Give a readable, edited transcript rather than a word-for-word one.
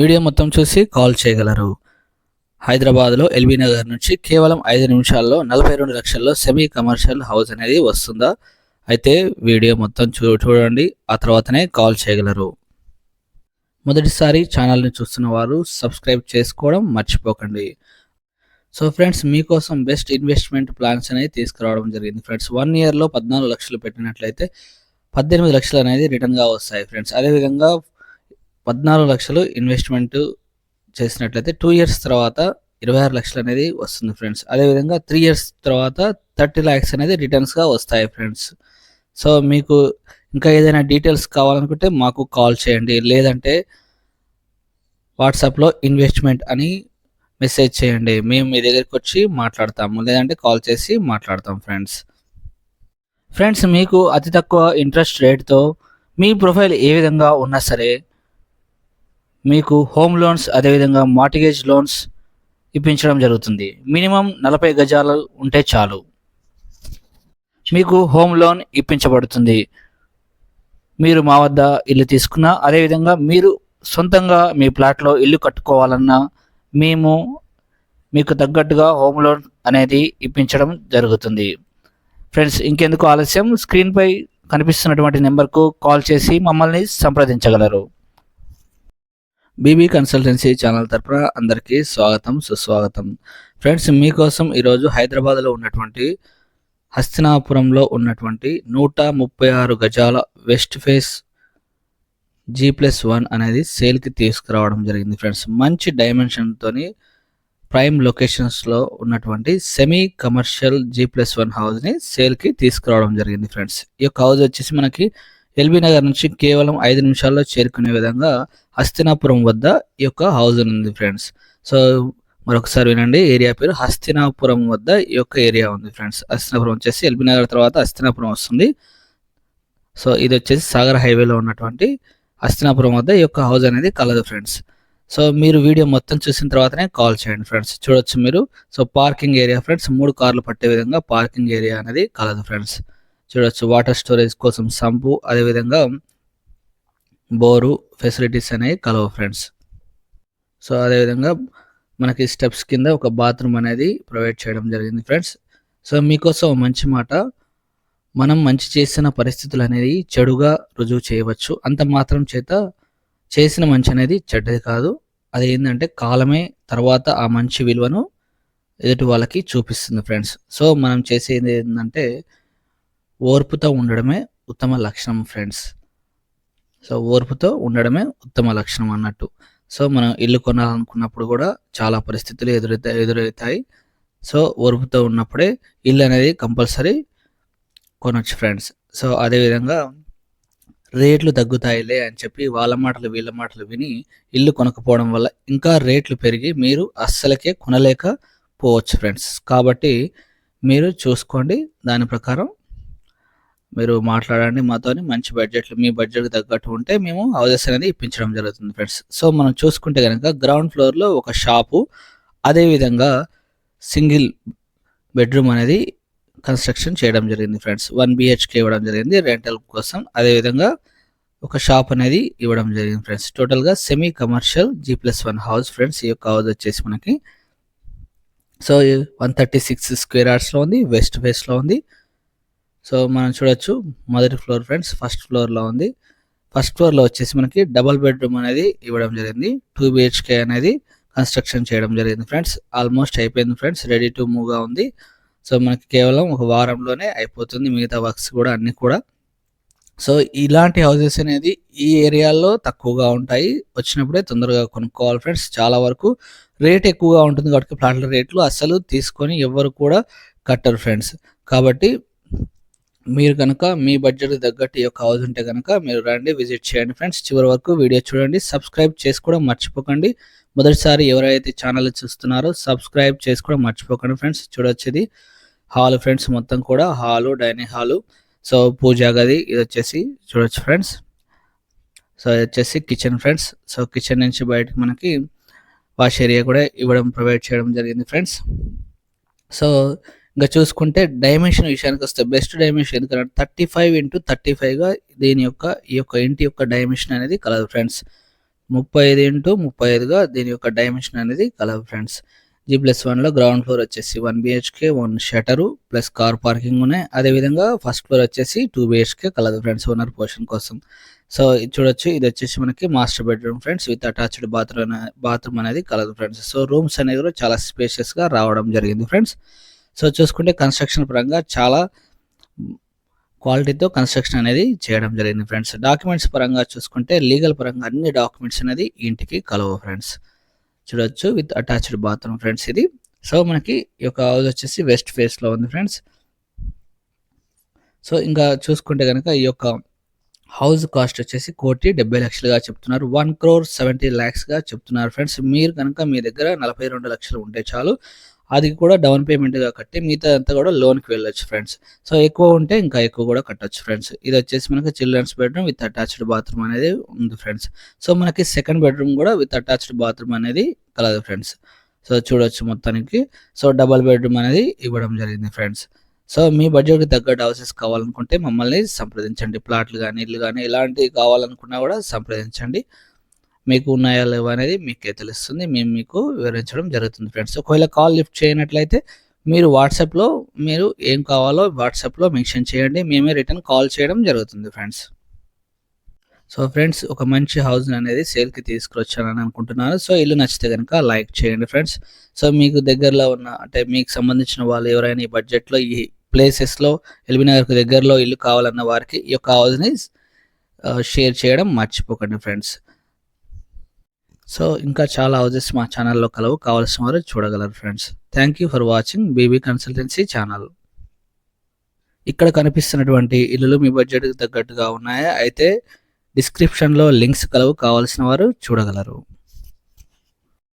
Video మొత్తం చూసి call చేయగలరు. హైదరాబాద్లో ఎల్బీ నగర్ నుంచి కేవలం 5 నిమిషాల్లో 42 లక్షల్లో సెమీ కమర్షియల్ హౌస్ అనేది వస్తుందా? అయితే వీడియో మొత్తం చూడండి, ఆ తర్వాతనే కాల్ చేయగలరు. మొదటిసారి ఛానల్ని చూస్తున్న వారు సబ్స్క్రైబ్ చేసుకోవడం మర్చిపోకండి. సో ఫ్రెండ్స్, మీకోసం బెస్ట్ ఇన్వెస్ట్మెంట్ ప్లాన్స్ అనేది తీసుకురావడం జరిగింది ఫ్రెండ్స్. 1 ఇయర్లో 14 లక్షలు పెట్టినట్లయితే 18 లక్షలు అనేది రిటర్న్గా వస్తాయి ఫ్రెండ్స్. అదేవిధంగా 14 లక్షలు ఇన్వెస్ట్మెంట్ చేసినట్లయితే 2 ఇయర్స్ తర్వాత 26 లక్షలు అనేది వస్తుంది ఫ్రెండ్స్. అదేవిధంగా 3 ఇయర్స్ తర్వాత 30 ల్యాక్స్ అనేది రిటర్న్స్గా వస్తాయి ఫ్రెండ్స్. సో మీకు ఇంకా ఏదైనా డీటెయిల్స్ కావాలనుకుంటే మాకు కాల్ చేయండి, లేదంటే వాట్సాప్లో ఇన్వెస్ట్మెంట్ అని మెసేజ్ చేయండి. మేము మీ దగ్గరికి వచ్చి మాట్లాడతాము, లేదంటే కాల్ చేసి మాట్లాడతాం ఫ్రెండ్స్. మీకు అతి తక్కువ ఇంట్రెస్ట్ రేట్తో మీ ప్రొఫైల్ ఏ విధంగా ఉన్నా సరే మీకు హోమ్ లోన్స్, అదేవిధంగా మార్టిగేజ్ లోన్స్ ఇప్పించడం జరుగుతుంది. మినిమం 40 గజాలు ఉంటే చాలు, మీకు హోమ్ లోన్ ఇప్పించబడుతుంది. మీరు మా వద్ద ఇల్లు తీసుకున్నా, అదేవిధంగా మీరు సొంతంగా మీ ప్లాట్లో ఇల్లు కట్టుకోవాలన్నా మేము మీకు తగ్గట్టుగా హోమ్ లోన్ అనేది ఇప్పించడం జరుగుతుంది ఫ్రెండ్స్. ఇంకెందుకు ఆలస్యం, స్క్రీన్పై కనిపిస్తున్నటువంటి నెంబర్కు కాల్ చేసి మమ్మల్ని సంప్రదించగలరు. బీబీ కన్సల్టెన్సీ ఛానల్ తరపున అందరికీ స్వాగతం, సుస్వాగతం ఫ్రెండ్స్. మీకోసం ఈరోజు హైదరాబాద్లో ఉన్నటువంటి హస్తినాపురంలో ఉన్నటువంటి 136 గజాల వెస్ట్ ఫేస్ G+1 అనేది సేల్కి తీసుకురావడం జరిగింది ఫ్రెండ్స్. మంచి డైమెన్షన్తోని ప్రైమ్ లొకేషన్స్లో ఉన్నటువంటి సెమీ కమర్షియల్ G+1 హౌస్ని సేల్కి తీసుకురావడం జరిగింది ఫ్రెండ్స్. ఈ యొక్క హౌస్ వచ్చేసి మనకి ఎల్బీ నగర్ నుంచి కేవలం 5 నిమిషాల్లో చేరుకునే విధంగా హస్తినాపురం వద్ద ఈ యొక్క హౌస్ ఉంది ఫ్రెండ్స్. సో మరొకసారి వినండి, ఏరియా పేరు హస్తినాపురం వద్ద ఈ యొక్క ఏరియా ఉంది ఫ్రెండ్స్. హస్తినాపురం వచ్చేసి ఎల్బీ నగర్ తర్వాత హస్తినాపురం వస్తుంది. సో ఇది వచ్చేసి సాగర్ హైవేలో ఉన్నటువంటి హస్తినాపురం వద్ద ఈ యొక్క హౌస్ అనేది కలదు ఫ్రెండ్స్. సో మీరు వీడియో మొత్తం చూసిన తర్వాతనే కాల్ చేయండి ఫ్రెండ్స్. చూడొచ్చు మీరు. సో పార్కింగ్ ఏరియా ఫ్రెండ్స్, 3 కార్లు పట్టే విధంగా పార్కింగ్ ఏరియా అనేది కలదు ఫ్రెండ్స్. చూడొచ్చు, వాటర్ స్టోరేజ్ కోసం సంపు, అదేవిధంగా బోరు ఫెసిలిటీస్ అనేవి కలవు ఫ్రెండ్స్. సో అదేవిధంగా మనకి స్టెప్స్ కింద ఒక బాత్రూమ్ అనేది ప్రొవైడ్ చేయడం జరిగింది ఫ్రెండ్స్. సో మీకోసం మంచి మాట, మనం మంచి చేసిన పరిస్థితులు అనేది చెడుగా రుజువు చేయవచ్చు. అంత మాత్రం చేత చేసిన మంచి అనేది చెడ్డది కాదు. అది ఏంటంటే కాలమే తర్వాత ఆ మంచి విలువను ఎదుటి వాళ్ళకి చూపిస్తుంది ఫ్రెండ్స్. సో మనం చేసేది ఏంటంటే ఓర్పుతో ఉండడమే ఉత్తమ లక్షణం ఫ్రెండ్స్. సో ఓర్పుతో ఉండడమే ఉత్తమ లక్షణం అన్నట్టు. సో మనం ఇల్లు కొనాలనుకున్నప్పుడు కూడా చాలా పరిస్థితులు ఎదురవుతాయి. సో ఓర్పుతో ఉన్నప్పుడే ఇల్లు అనేది కంపల్సరీ కొనొచ్చు ఫ్రెండ్స్. సో అదేవిధంగా రేట్లు తగ్గుతాయిలే అని చెప్పి వాళ్ళ మాటలు వీళ్ళ మాటలు విని ఇల్లు కొనకపోవడం వల్ల ఇంకా రేట్లు పెరిగి మీరు అస్సలకే కొనలేకపోవచ్చు ఫ్రెండ్స్. కాబట్టి మీరు చూసుకోండి, దాని ప్రకారం మీరు మాట్లాడండి మాతోని. మంచి బడ్జెట్లు మీ బడ్జెట్కి తగ్గట్టు ఉంటే మేము హౌసెస్ అనేది ఇప్పించడం జరుగుతుంది ఫ్రెండ్స్. సో మనం చూసుకుంటే కనుక గ్రౌండ్ ఫ్లోర్లో ఒక షాపు, అదేవిధంగా సింగిల్ బెడ్రూమ్ అనేది కన్స్ట్రక్షన్ చేయడం జరిగింది ఫ్రెండ్స్. 1 BHK ఇవ్వడం జరిగింది రెంటల్ కోసం. అదేవిధంగా ఒక షాప్ అనేది ఇవ్వడం జరిగింది ఫ్రెండ్స్. టోటల్గా semi commercial G+1 house friends. ఈ యొక్క హౌస్ వచ్చేసి మనకి సో 136 స్క్వేర్ యార్డ్స్లో ఉంది, వెస్ట్ ఫేస్లో ఉంది. సో మనం చూడొచ్చు, మొదటి ఫ్లోర్ ఫ్రెండ్స్, ఫస్ట్ ఫ్లోర్లో ఉంది. ఫస్ట్ ఫ్లోర్లో వచ్చేసి మనకి డబల్ బెడ్రూమ్ అనేది ఇవ్వడం జరిగింది. 2 BHK అనేది కన్స్ట్రక్షన్ చేయడం జరిగింది ఫ్రెండ్స్. ఆల్మోస్ట్ అయిపోయింది ఫ్రెండ్స్, రెడీ టు మూవ్గా ఉంది. సో మనకి కేవలం ఒక వారంలోనే అయిపోతుంది మిగతా వర్క్స్ కూడా అన్నీ కూడా. సో ఇలాంటి హౌసెస్ అనేది ఈ ఏరియాలో తక్కువగా ఉంటాయి, వచ్చినప్పుడే తొందరగా కొనుక్కోవాలి ఫ్రెండ్స్. చాలా వరకు రేట్ ఎక్కువగా ఉంటుంది కాబట్టి ప్లాట్ల రేట్లు అస్సలు తీసుకొని ఎవరు కూడా కట్టరు ఫ్రెండ్స్. కాబట్టి మీరు కనుక మీ బడ్జెట్కి తగ్గట్టు ఈ యొక్క హౌస్ ఉంటే కనుక మీరు రండి, విజిట్ చేయండి ఫ్రెండ్స్. చివరి వరకు వీడియో చూడండి, సబ్స్క్రైబ్ చేసుకోవడం మర్చిపోకండి. మొదటిసారి ఎవరైతే ఛానల్ చూస్తున్నారో సబ్స్క్రైబ్ చేసుకోవడం మర్చిపోకండి ఫ్రెండ్స్. చూడొచ్చు, ఇది హాల్ ఫ్రెండ్స్, మొత్తం కూడా హాలు, డైనింగ్ హాలు, సో పూజా గది ఇది వచ్చేసి చూడొచ్చు ఫ్రెండ్స్. సో ఇది వచ్చేసి కిచెన్ ఫ్రెండ్స్. సో కిచెన్ నుంచి బయటకు మనకి వాష్ ఏరియా కూడా ఇవ్వడం ప్రొవైడ్ చేయడం జరిగింది ఫ్రెండ్స్. సో ఇంకా చూసుకుంటే డైమెన్షన్ విషయానికి వస్తే బెస్ట్ డైమెన్షన్ ఎందుకంటే 35 x 35గా ఈ యొక్క ఇంటి యొక్క డైమెన్షన్ అనేది కలదు ఫ్రెండ్స్. 35x35గా దీని యొక్క డైమెన్షన్ అనేది కలదు ఫ్రెండ్స్. G+1లో గ్రౌండ్ ఫ్లోర్ వచ్చేసి 1 BHK 1 shutter plus car parking ఉన్నాయి. అదేవిధంగా ఫస్ట్ ఫ్లోర్ వచ్చేసి 2 BHK కలదు ఫ్రెండ్స్ ఓనర్ పోర్షన్ కోసం. సో ఇది చూడొచ్చు, ఇది వచ్చేసి మనకి master bedroom friends with attached bathroom అనేది కలదు ఫ్రెండ్స్. సో రూమ్స్ అనేవి కూడా చాలా స్పేషియస్గా రావడం జరిగింది ఫ్రెండ్స్. సో చూసుకుంటే కన్స్ట్రక్షన్ పరంగా చాలా క్వాలిటీతో కన్స్ట్రక్షన్ అనేది చేయడం జరిగింది ఫ్రెండ్స్. డాక్యుమెంట్స్ పరంగా చూసుకుంటే లీగల్ పరంగా అన్ని డాక్యుమెంట్స్ అనేది ఇంటికి కలవు ఫ్రెండ్స్. చూడొచ్చు విత్ అటాచ్డ్ బాత్రూమ్ ఫ్రెండ్స్ ఇది. సో మనకి ఈ యొక్క హౌస్ వచ్చేసి వెస్ట్ ఫేస్లో ఉంది ఫ్రెండ్స్. సో ఇంకా చూసుకుంటే కనుక ఈ యొక్క హౌస్ కాస్ట్ వచ్చేసి 1,70,00,000గా చెప్తున్నారు. 1,70,00,000గా చెప్తున్నారు ఫ్రెండ్స్. మీరు కనుక మీ దగ్గర 42 లక్షలు ఉంటే చాలు, అది కూడా డౌన్ పేమెంట్గా కట్టి మిగతా అంతా కూడా లోన్కి వెళ్ళొచ్చు ఫ్రెండ్స్. సో ఎక్కువ ఉంటే ఇంకా ఎక్కువ కూడా కట్టొచ్చు ఫ్రెండ్స్. ఇది వచ్చేసి మనకి children's bedroom with attached bathroom అనేది ఉంది ఫ్రెండ్స్. సో మనకి సెకండ్ బెడ్రూమ్ కూడా విత్ అటాచ్డ్ బాత్రూమ్ అనేది కలదు ఫ్రెండ్స్. సో చూడొచ్చు మొత్తానికి. సో డబల్ బెడ్రూమ్ అనేది ఇవ్వడం జరిగింది ఫ్రెండ్స్. సో మీ బడ్జెట్కి తగ్గట్టు హౌసెస్ కావాలనుకుంటే మమ్మల్ని సంప్రదించండి. ప్లాట్లు కానీ ఇల్లు కానీ ఇలాంటివి కావాలనుకున్నా కూడా సంప్రదించండి. మీకు ఉన్నాయా లేవా అనేది మీకే తెలుస్తుంది. మేము మీకు వివరించడం జరుగుతుంది ఫ్రెండ్స్. ఒకవేళ కాల్ లిఫ్ట్ చేయనట్లయితే మీరు వాట్సాప్లో మీరు ఏం కావాలో వాట్సాప్లో మెన్షన్ చేయండి. మేమే రిటర్న్ కాల్ చేయడం జరుగుతుంది ఫ్రెండ్స్. సో ఫ్రెండ్స్, ఒక మంచి హౌస్ అనేది సేల్కి తీసుకొచ్చానని అనుకుంటున్నాను. సో ఇల్లు నచ్చితే కనుక లైక్ చేయండి ఫ్రెండ్స్. సో మీకు దగ్గరలో ఉన్న అంటే మీకు సంబంధించిన వాళ్ళు ఎవరైనా ఈ బడ్జెట్లో ఈ ప్లేసెస్లో ఎల్బీనగర్కు దగ్గరలో ఇల్లు కావాలన్న వారికి ఈ యొక్క హౌస్ని షేర్ చేయడం మర్చిపోకండి ఫ్రెండ్స్. సో ఇంకా చాలా హౌసెస్ మా ఛానల్లో కలవు, కావాల్సిన వారు చూడగలరు friends. Thank you for watching BB consultancy channel. ఇక్కడ కనిపిస్తున్నటువంటి ఇల్లులు మీ బడ్జెట్కి తగ్గట్టుగా ఉన్నాయా? అయితే డిస్క్రిప్షన్లో లింక్స్ కలవు, కావాల్సిన వారు చూడగలరు.